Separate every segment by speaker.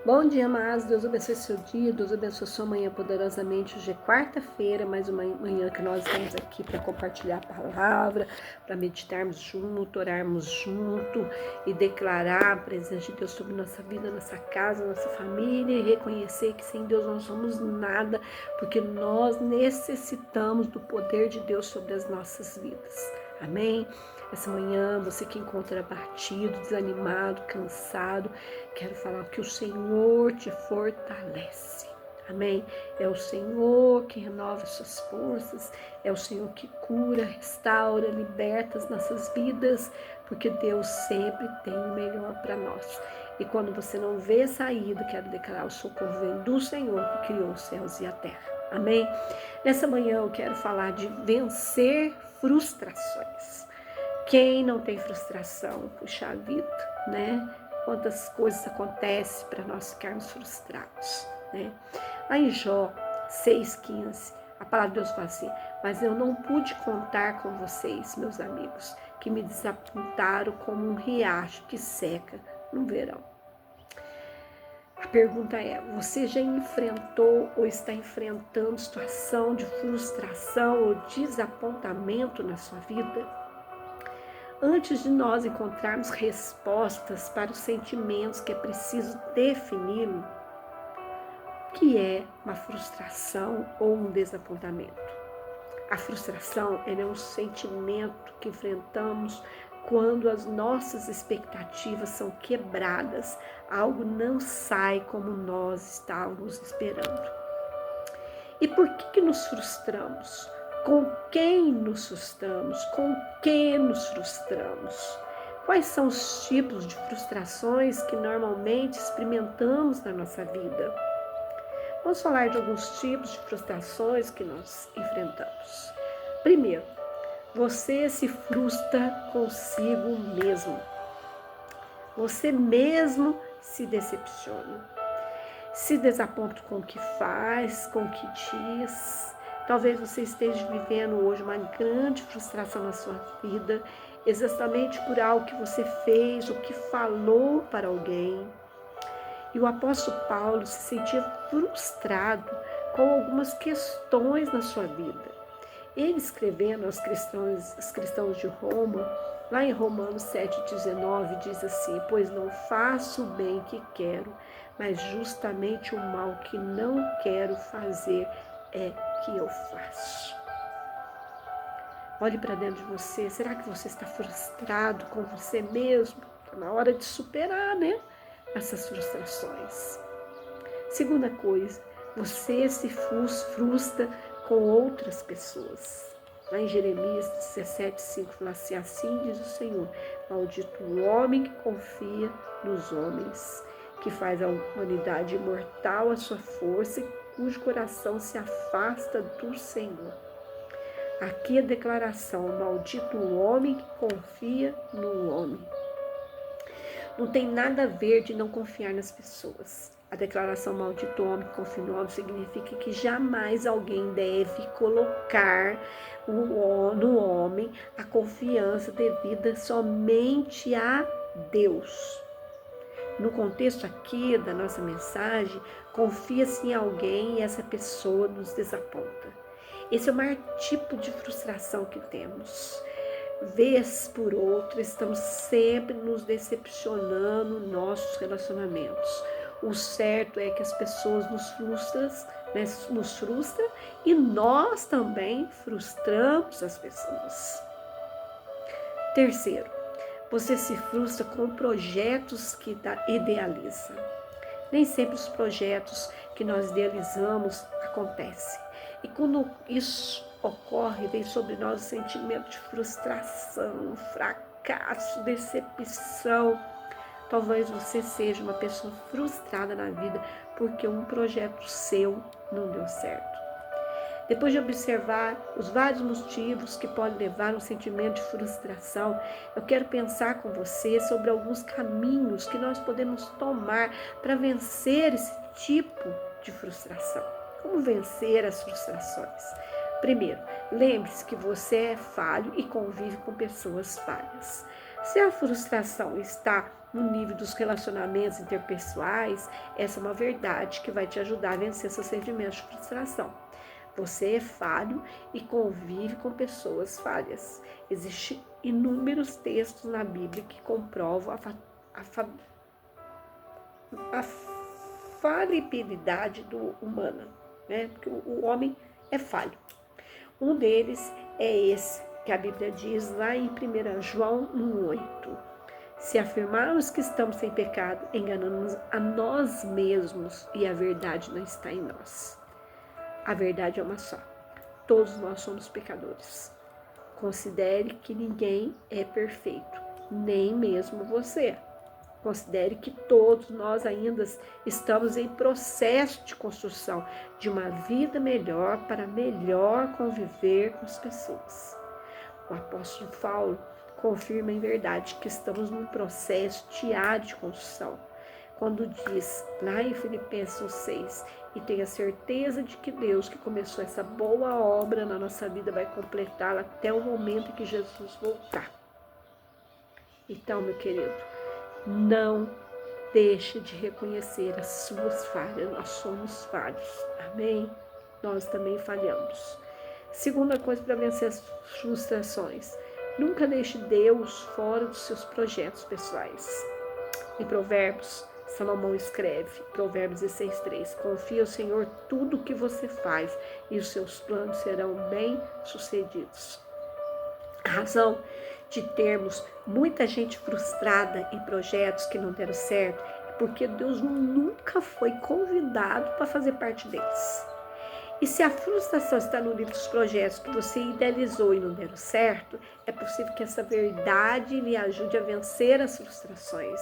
Speaker 1: Bom dia, amados. Deus abençoe seu dia, Deus abençoe sua manhã poderosamente. Hoje é quarta-feira, mais uma manhã que nós estamos aqui para compartilhar a palavra, para meditarmos junto, orarmos junto e declarar a presença de Deus sobre nossa vida, nossa casa, nossa família e reconhecer que sem Deus não somos nada, porque nós necessitamos do poder de Deus sobre as nossas vidas. Amém? Essa manhã, você que encontra abatido, desanimado, cansado, quero falar que o Senhor te fortalece. Amém? É o Senhor que renova suas forças, é o Senhor que cura, restaura, liberta as nossas vidas, porque Deus sempre tem o melhor para nós. E quando você não vê saída, quero declarar: o socorro vem do Senhor que criou os céus e a terra. Amém? Nessa manhã eu quero falar de vencer frustrações. Quem não tem frustração? Puxa vida, né? Quantas coisas acontecem para nós ficarmos frustrados, né? Lá em Jó 6,15, a palavra de Deus fala assim: mas eu não pude contar com vocês, meus amigos, que me desapontaram como um riacho que seca no verão. A pergunta é: você já enfrentou ou está enfrentando situação de frustração ou desapontamento na sua vida? Antes de nós encontrarmos respostas para os sentimentos que é preciso definir, o que é uma frustração ou um desapontamento? A frustração é um sentimento que enfrentamos quando as nossas expectativas são quebradas, algo não sai como nós estávamos esperando. E por que nos frustramos? Com quem nos frustramos? Com que nos frustramos? Quais são os tipos de frustrações que normalmente experimentamos na nossa vida? Vamos falar de alguns tipos de frustrações que nós enfrentamos. Primeiro, você se frustra consigo mesmo. Você mesmo se decepciona. Se desaponta com o que faz, com o que diz. Talvez você esteja vivendo hoje uma grande frustração na sua vida, exatamente por algo que você fez, o que falou para alguém. E o apóstolo Paulo se sentia frustrado com algumas questões na sua vida. Ele escrevendo aos cristãos de Roma, lá em Romanos 7,19, diz assim: pois não faço o bem que quero, mas justamente o mal que não quero fazer é que eu faço. Olhe para dentro de você. Será que você está frustrado com você mesmo? Está na hora de superar, né? Essas frustrações. Segunda coisa, você se frustra com outras pessoas. Lá em Jeremias 17,5 fala assim: assim diz o Senhor, maldito o homem que confia nos homens, que faz a humanidade imortal a sua força e cujo coração se afasta do Senhor. Aqui a declaração: maldito o homem que confia no homem. Não tem nada a ver de não confiar nas pessoas. A declaração maldito homem que confia no homem significa que jamais alguém deve colocar no homem a confiança devida somente a Deus. No contexto aqui da nossa mensagem, confia-se em alguém e essa pessoa nos desaponta. Esse é o maior tipo de frustração que temos. Vez por outra, estamos sempre nos decepcionando nos nossos relacionamentos. O certo é que as pessoas nos frustram e nós também frustramos as pessoas. Terceiro, você se frustra com projetos que idealiza. Nem sempre os projetos que nós idealizamos acontecem. E quando isso ocorre, vem sobre nós o sentimento de frustração, fracasso, decepção. Talvez você seja uma pessoa frustrada na vida porque um projeto seu não deu certo. Depois de observar os vários motivos que podem levar a um sentimento de frustração, eu quero pensar com você sobre alguns caminhos que nós podemos tomar para vencer esse tipo de frustração. Como vencer as frustrações? Primeiro, lembre-se que você é falho e convive com pessoas falhas. Se a frustração está no nível dos relacionamentos interpessoais, essa é uma verdade que vai te ajudar a vencer seus sentimentos de frustração. Você é falho e convive com pessoas falhas. Existem inúmeros textos na Bíblia que comprovam a falibilidade humana, né? Porque o homem é falho. Um deles é esse que a Bíblia diz lá em 1 João 1,8. Se afirmarmos que estamos sem pecado, enganamos a nós mesmos e a verdade não está em nós. A verdade é uma só. Todos nós somos pecadores. Considere que ninguém é perfeito, nem mesmo você. Considere que todos nós ainda estamos em processo de construção de uma vida melhor para melhor conviver com as pessoas. O apóstolo Paulo confirma em verdade que estamos num processo diário de construção. Quando diz lá em Filipenses 6, e tenha certeza de que Deus que começou essa boa obra na nossa vida vai completá-la até o momento em que Jesus voltar. Então, meu querido, não deixe de reconhecer as suas falhas. Nós somos falhos. Amém? Nós também falhamos. Segunda coisa para vencer as frustrações. Nunca deixe Deus fora dos seus projetos pessoais. Em Provérbios, Salomão escreve, Provérbios 16:3, confia ao Senhor tudo o que você faz e os seus planos serão bem-sucedidos. A razão de termos muita gente frustrada em projetos que não deram certo é porque Deus nunca foi convidado para fazer parte deles. E se a frustração está no livro dos projetos que você idealizou e não deram certo, é possível que essa verdade lhe ajude a vencer as frustrações.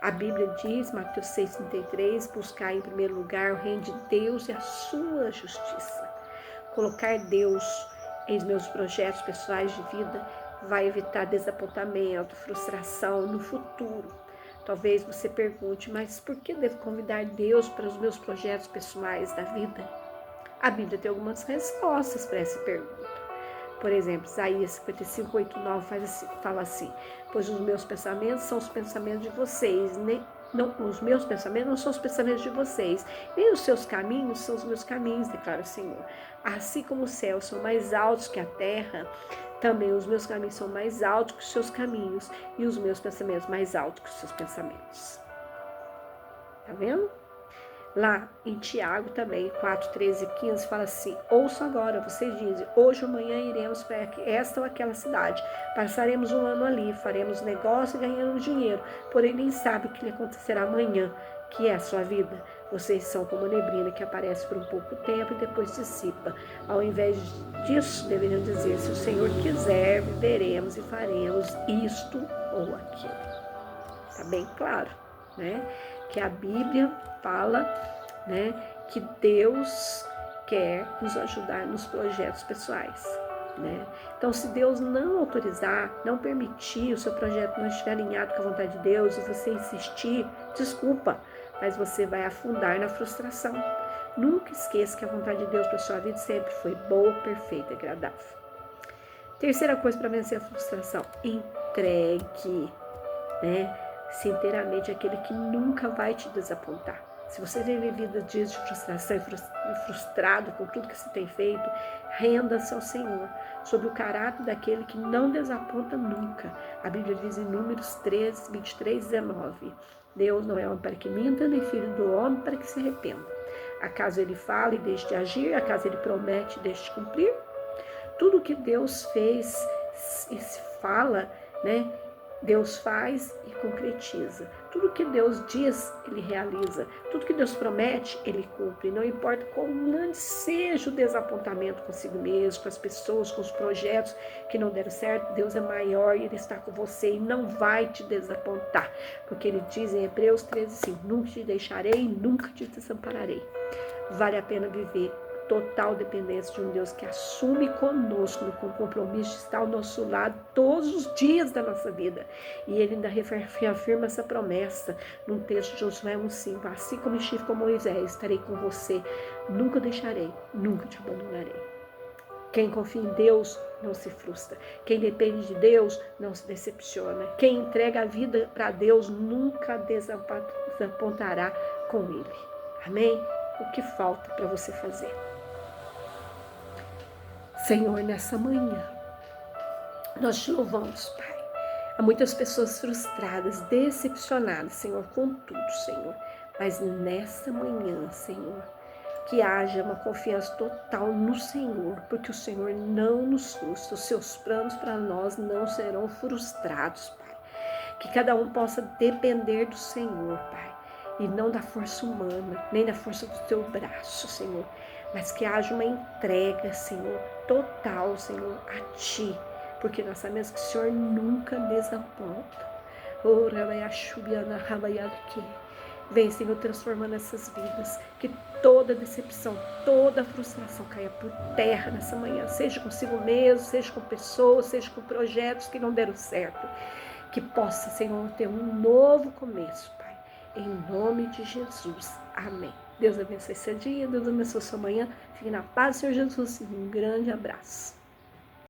Speaker 1: A Bíblia diz, Mateus 6,33, buscar em primeiro lugar o reino de Deus e a sua justiça. Colocar Deus em meus projetos pessoais de vida vai evitar desapontamento, frustração no futuro. Talvez você pergunte, mas por que devo convidar Deus para os meus projetos pessoais da vida? A Bíblia tem algumas respostas para essa pergunta. Por exemplo, Isaías 55:8-9 fala assim, pois os meus pensamentos são os pensamentos de vocês, os meus pensamentos não são os pensamentos de vocês, nem os seus caminhos são os meus caminhos, declara o Senhor. Assim como os céus são mais altos que a terra, também os meus caminhos são mais altos que os seus caminhos, e os meus pensamentos mais altos que os seus pensamentos. Tá vendo? Lá em Tiago também, 4:13-15, fala assim, ouçam agora, vocês dizem, hoje ou amanhã iremos para esta ou aquela cidade, passaremos um ano ali, faremos negócio e ganharemos dinheiro, porém nem sabe o que lhe acontecerá amanhã, que é a sua vida. Vocês são como a neblina que aparece por um pouco tempo e depois dissipa. Ao invés disso, deveriam dizer, se o Senhor quiser, viveremos e faremos isto ou aquilo. Tá bem claro, né? Que a Bíblia fala, né, que Deus quer nos ajudar nos projetos pessoais, né? Então, se Deus não autorizar, não permitir, o seu projeto não estiver alinhado com a vontade de Deus e você insistir, desculpa, mas você vai afundar na frustração. Nunca esqueça que a vontade de Deus para a sua vida sempre foi boa, perfeita e agradável. Terceira coisa para vencer a frustração, entregue, né? Sinceramente, aquele que nunca vai te desapontar. Se você tem vivido dias de frustração e frustrado com tudo que você tem feito, renda-se ao Senhor, sobre o caráter daquele que não desaponta nunca. A Bíblia diz em Números 13, 23-19, Deus não é homem para que minta, nem filho do homem para que se arrependa. Acaso ele fala e deixe de agir? Acaso ele promete e deixe de cumprir? Tudo que Deus fez e se fala, né? Deus faz e concretiza. Tudo que Deus diz, Ele realiza. Tudo que Deus promete, Ele cumpre. Não importa quão grande seja o desapontamento consigo mesmo, com as pessoas, com os projetos que não deram certo, Deus é maior e Ele está com você e não vai te desapontar. Porque Ele diz em Hebreus 13:5, nunca te deixarei, nunca te desampararei. Vale a pena viver total dependência de um Deus que assume conosco com o compromisso de estar ao nosso lado todos os dias da nossa vida. E ele ainda reafirma essa promessa num texto de Josué 1:5, assim como estive com Moisés, estarei com você, nunca deixarei, nunca te abandonarei. Quem confia em Deus não se frustra. Quem depende de Deus não se decepciona. Quem entrega a vida para Deus nunca desapontará com Ele. Amém? O que falta para você fazer? Senhor, nessa manhã, nós te louvamos, Pai. Há muitas pessoas frustradas, decepcionadas, Senhor, com tudo, Senhor. Mas nessa manhã, Senhor, que haja uma confiança total no Senhor, porque o Senhor não nos frustra. Os seus planos para nós não serão frustrados, Pai. Que cada um possa depender do Senhor, Pai, e não da força humana, nem da força do teu braço, Senhor, mas que haja uma entrega, Senhor, total, Senhor, a Ti, porque nós sabemos que o Senhor nunca desaponta. Vem, Senhor, transformando essas vidas, que toda decepção, toda frustração caia por terra nessa manhã, seja consigo mesmo, seja com pessoas, seja com projetos que não deram certo, que possa, Senhor, ter um novo começo, Pai, em nome de Jesus, amém. Deus abençoe seu dia, Deus abençoe sua manhã, fique na paz, Senhor Jesus, e um grande abraço.